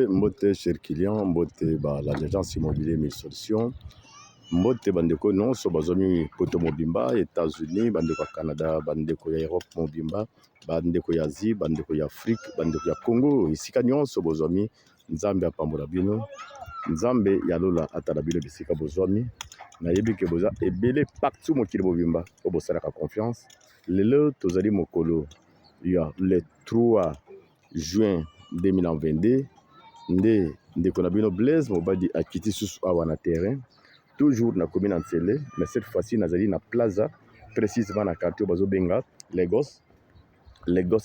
Mbote cher client, mbote l'agence immobilier Mes Solutions, mbote bandeko non so bazomi poto mobimba États-Unis, bandeko ya Canada, bandeko ya Europe mobimba, bandeko ya Asie, bandeko ya Afrique, bandeko ya Congo, isika nyonso bozomi nzambe apambola bino, nzambe ya lola atala bino bisika bozomi, nayebi ke boza ebele partout mokili mobimba o bosalaka confiance. Lelo tozali mokolo ya le 3 juin 2022, nde ndeko na bino Blaise Mobadi akiti susu awa na terrain, toujours na commune Nsele, mais cette fois-ci nazali na plaza, précisément na quartier bazo benga Lagos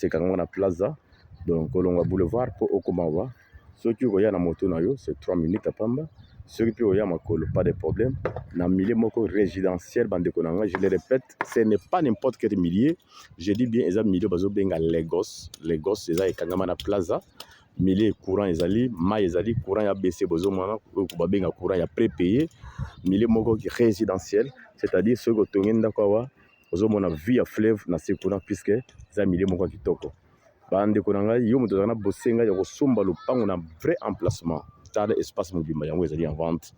ekanga na plaza, donc kolonga boulevard po okomawa, soki oya na moto na yo c'est 3 minutes à pamba, soki pe oya makolo pas de problème, na milieu moko résidentiel bandeko na nga, je le répète, ce n'est pas n'importe quel milieu, je dis bien eza milieu bazo benga Lagos eza ekanga na plaza, milieu courant ezali, mai ezali, courant ya baissé bozo mwana, ko benga courant ya prépayé, milieu moko résidentiel, c'est-à-dire ce que tongenda kwa ozo mona vue ya fleuve na se courant, puisque za milieu moko kitoko. Bandeko na ngai yo moto na bosenga ya kosomba lopango na vrai emplacement, tala espace mobimba yango ezali en vente,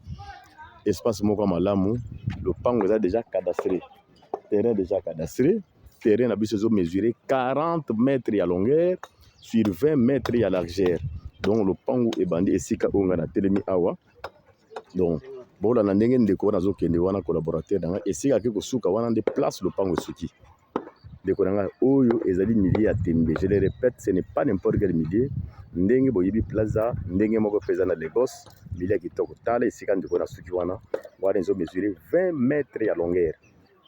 espace moko malamu, lopango eza déjà cadastré, terrain déjà cadastré, terrain na biso zo mesurer 40 mètres ya longueur sur 20 mètres ya largeur, donc lopango ebandi esika onga na telemi awa, donc bola na ndenge ndeko na zo kende wana collaborateur na nga esika ke kosuka wana de place lopango esuki. Ndeko na nga oyo ezali milieu ya tembe, je le répète, ce n'est pas n'importe quel milieu, ndenge boyebi plaza, ndenge moko peza na Lagos, milieu ya kitoko, tala esika ndeko na suki wana ezo mesurer 20 mètres ya longueur,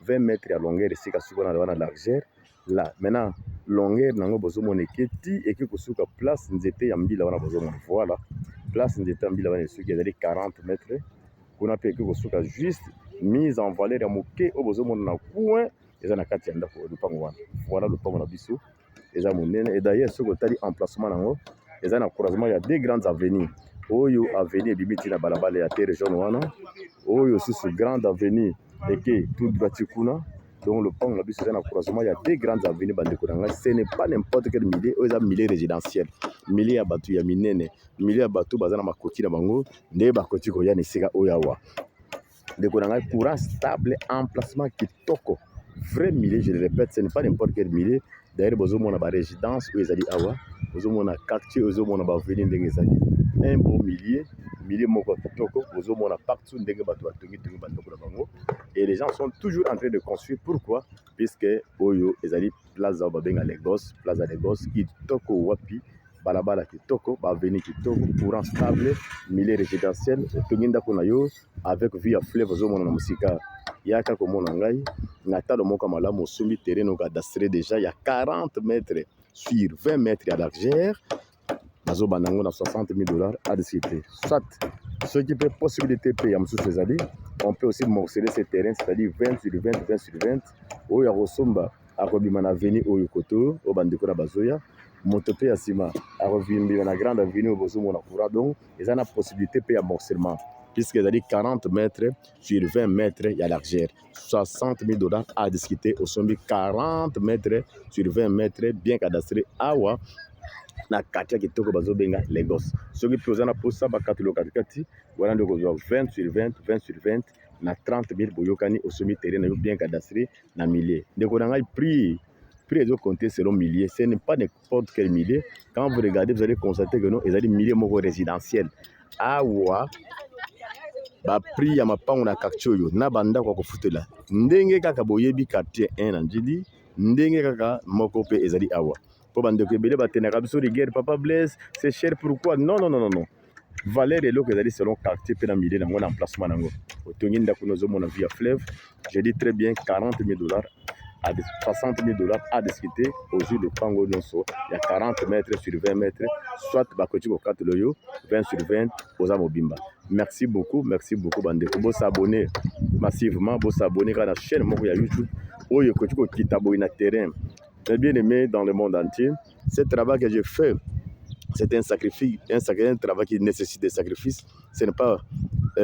20 mètres ya longueur esika suki wana largeur, là maintenant longueur nango bozo mona eketi eki kosuka place nzete ya mbila wana bozo mona, voilà place nzete ya mbila wana esuki ezali 40 mètres, kuna pe eki kosuka juste mise en valeur ya moke o bozo mona na coin eza na kati ya ndako lupango wana, voilà lupango na biso eza monene, et d'ailleurs soki otali emplacement nango eza na croisement ya deux grandes avenues, oyo avenue ebimiti na balabala ya terre jaune wana, oyo susu grande avenue eke tout droit kuna, donc lupango na biso eza na croisement ya deux grandes avenues. Bandeko na ngai, ce n'est pas n'importe quel milieu, oyo eza milieu résidentiel, milieu ya bato ya minene, milieu ya bato baza na makoti na bango nde bakoti koya na esika oyo awa. Ndeko na ngai, courant stable, emplacement kitoko, vrai milieu, je le répète, ce n'est pas n'importe quel milieu. D'ailleurs bozo mona ba résidence oyo ezali awa, bozo mona quartier, bozo mona ba avenue ndenge ezali, un bon milieu moko kitoko, bozo mona partout ndenge bato batongi bandeko na bango, et les gens sont toujours en train de construire. Pourquoi? Puisque oyo ezali plaza ba benga Lagos, plaza Lagos kitoko wapi, balabala kitoko, ba avenue kitoko, courant stable, milieu résidentiel, tongi ndako na yo avec vue à fleuve bozo mona na musika yaka komona ngai na talo moko malamu osombi terrain no cadastré déjà il y a 40 mètres sur 20 mètres à largeur, nazo banango na $60,000 à discuter. Soit ce qui peut possibilité payer am sous ezali, on peut aussi morceler ce terrain, c'est-à-dire 20 sur 20, 20 sur 20, oyo ya kosomba akobima na avenue oyo koto o bandeko na bazoya, moto pe ya sima akovimbi na grande avenue bozo mona courant, donc eza na possibilité payer morcellement, puisque ezali 40 mètres sur 20 mètres ya largeur, $60,000 à discuter. Au sombi 40 mètres sur 20 mètres bien cadastré awa na quartier kitoko bazo benga Lagos. Soki pe oza na posa bakati lo kati wana ndeko kozwa 20 sur 20, 20 sur 20 na 30,000 boyokani osombi terrain na yo bien cadastré na milieu. Ndeko na ngai prix est compté selon milieu, ce n'est pas n'importe quel milieu. Quand vous regardez, vous allez constater que non, ezali milieu moko résidentiel awa ba prix ya mapango na quartier oyo na banda kwa kofutela ndenge kaka boyebi quartier 1 na njili, ndenge kaka moko pe ezali awa. Pour bande de Bélé, de guerre, Papa Blaise, c'est cher, pourquoi? Non, non, non, non, non. Valeur est là que selon quartier, puis dans le milieu, dans mon emplacement. Au Tongin d'Akunozo, mon avis à Fleuve, j'ai dit très bien 40 000 $, à 60 000 $ à discuter. Au jour de Pango Nonso, il y a 40 mètres sur 20 mètres, soit Bakoti au 4 loyo, 20 sur 20 aux Amobimba. Merci beaucoup, Bandeko. Vous s'abonner massivement, vous s'abonner à la chaîne Moria YouTube. Oh, il y a Kitabo na terrain. Très bien aimé dans le monde entier. Ce travail que j'ai fait, c'est un sacrifice, un travail qui nécessite des sacrifices. Ce n'est pas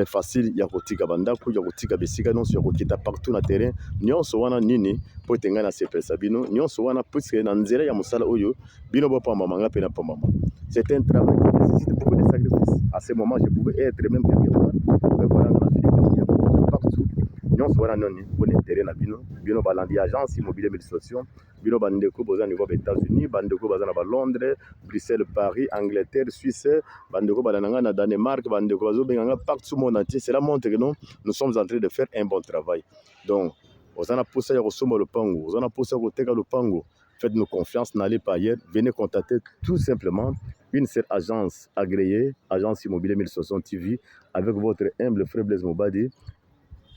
facile. Il y a Kotika Bandaku, il y a Kotika Besika, non, il y a Kokita partout na terrain. Nyon sowana nini, pour tenir na CP Sabino, nyon sowana, puisque Nanzera ya Moussala Oyo, Bino Bopa Mamanga, Pena Pamama. C'est un travail qui nécessite beaucoup de sacrifices. À ce moment, je pouvais être même quelque part. Mais voilà, on a fait partout. Nyon sowana noni, on est terrain na Bino, Bino Balandi, agence immobilière administration. Bino bandeko boza niveau des États-Unis, bandeko baza na Londres, Bruxelles, Paris, Angleterre, Suisse, bandeko balananga na Danemark, bandeko bazo benganga partout au monde entier. Cela montre que nous sommes en train de faire un bon travail. Donc, osana poussa ya kosomba le pango, osana poussa koteka le pango. Faites-nous confiance, n'allez pas ailleurs, venez contacter tout simplement une seule agence agréée, agence immobilière 1060 TV, avec votre humble frère Blaise Mobadi.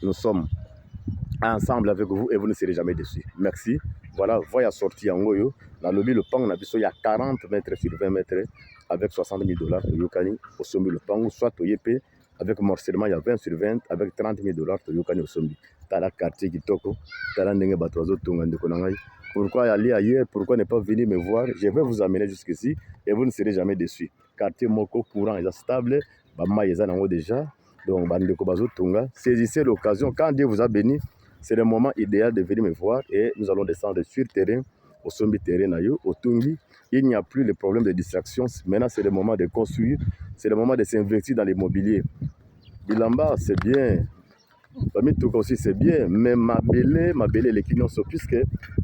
Nous sommes ensemble avec vous et vous ne serez jamais déçus. Merci. Voilà, voyez sortir en Goyo. Dans le le pang, il y a 40 mètres sur 20 mètres avec 60 000 $. Au Yokani, au sommet le pang, soit au Yépé, avec morcellement, il y a 20 sur 20 avec 30 000 $. Au Yokani, au sommet. T'as la quartier qui toque, t'as la nenge batoizo tongande konangai. Pourquoi aller ailleurs? Pourquoi ne pas venir me voir? Je vais vous amener jusqu'ici et vous ne serez jamais déçus. Quartier Moko, courant, est stable. Bama, ils en ont déjà. Donc, Bandeko Bazo Tunga, saisissez l'occasion. Quand Dieu vous a béni, c'est le moment idéal de venir me voir et nous allons descendre sur terrain, au sommet terrain, au Tungi. Il n'y a plus de problème de distraction. Maintenant, c'est le moment de construire, c'est le moment de s'investir dans l'immobilier. Bilamba, c'est bien. Bamituka aussi, c'est bien. Mais Mabélé, les clients sont puisque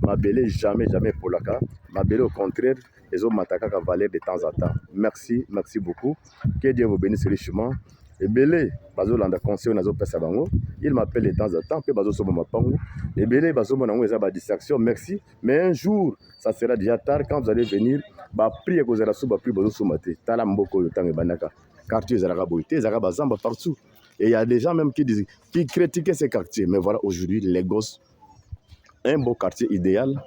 Mabélé, jamais pour la cas. Mabélé, au contraire, les hommes m'attaquent à valer de temps en temps. Merci beaucoup. Que Dieu vous bénisse richement. Et Belé, Bazolanda conseil nazo pesa bango, il m'appelle de temps en temps, puis Bazo sobo mapango. Et Belé, Bazo monango eza ba distraction, merci. Mais un jour, ça sera déjà tard quand vous allez venir, ba prier que vous allez sous ba prier Bazo soumate. Tala mboko yo tang banaka. Quartier zalaka boité, zalaka bazamba partout. Et il y a des gens même qui disent, qui critiquaient ces quartiers. Mais voilà, aujourd'hui, les gosses, un beau quartier idéal.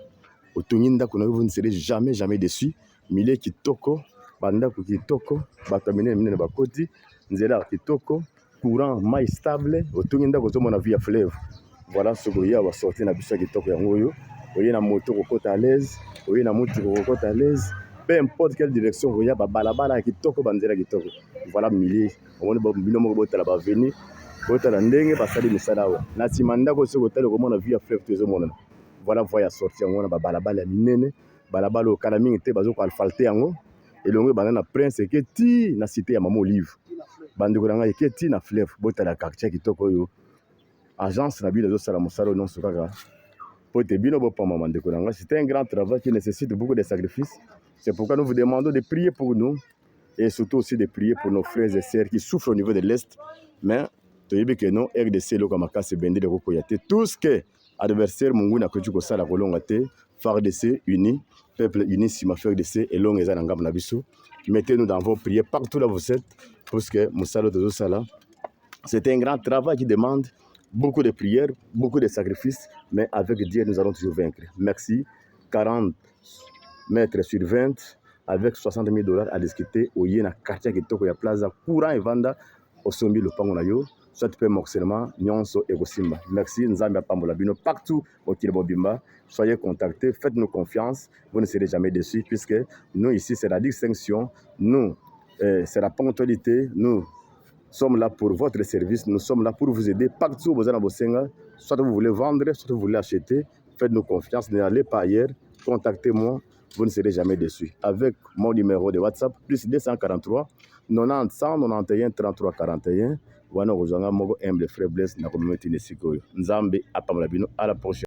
Au Tuninda, vous ne serez jamais déçus. Mille Kitoko, Banda Kitoko, Batamine Mine Bakoti. Nzela kitoko, courant, maille stable, autour de la vie à fleuve. Voilà ce que va sortir na biso kitoko yango yo. Oye na moto kokota à l'aise, oye na moto kokota à l'aise. Peu importe quelle direction vous y a, balabala kitoko, banzela kitoko. Voilà milliers. On va bino mo bota la ba veni, bota la ndenge basali misala wa. Na simanda ko se kota le komona vie à fleuve tezo mona. Voilà voya sortir yango na balabala minene, balabala o kalamingi te bazo ko alfalte yango. Et longue banana prince que ti na cité ya Mama Olive. Bandeko nanga eketi na fleuve bota la quartier kitoko yo agence na bino zo sala musalo non sukaka pote bino bo pamba bandeko nanga. C'est un grand travail qui nécessite beaucoup de sacrifices. C'est pourquoi nous vous demandons de prier pour nous et surtout aussi de prier pour nos frères et sœurs qui souffrent au niveau de l'Est. Mais toyebi que non RDC lokamaka se bende de kokoyate tout ce que adversaire mungu na kotu ko sala kolonga te FARDC uni peuple uni sima FARDC et longue eza na ngam na biso. Mettez-nous dans vos prières partout là vous êtes. Parce que Moussalo de Sala, c'est un grand travail qui demande beaucoup de prières, beaucoup de sacrifices, mais avec Dieu, nous allons toujours vaincre. Merci. 40 mètres sur 20, avec 60 000 $ à discuter, au Yéna quartier qui toko ya plaza, courant et vanda, au sommet le pangonayo, soit peu morcellement, nyonso et Gosimba. Merci, Nzambia Pambola Bino, partout au Kilbobimba. Soyez contactés, faites-nous confiance, vous ne serez jamais déçus, puisque nous ici, c'est la distinction, nous, c'est la ponctualité. Nous sommes là pour votre service. Nous sommes là pour vous aider partout où vous allez Bosenga. Soit vous voulez vendre, soit vous voulez acheter. Faites-nous confiance. N'allez pas ailleurs. Contactez-moi. Vous ne serez jamais déçus. Avec mon numéro de WhatsApp, plus 243 90 191 33 41. Wana kozanga moko humble frère Blaise na communauté Nesikoyo. Nzambe apamala bino à la prochaine.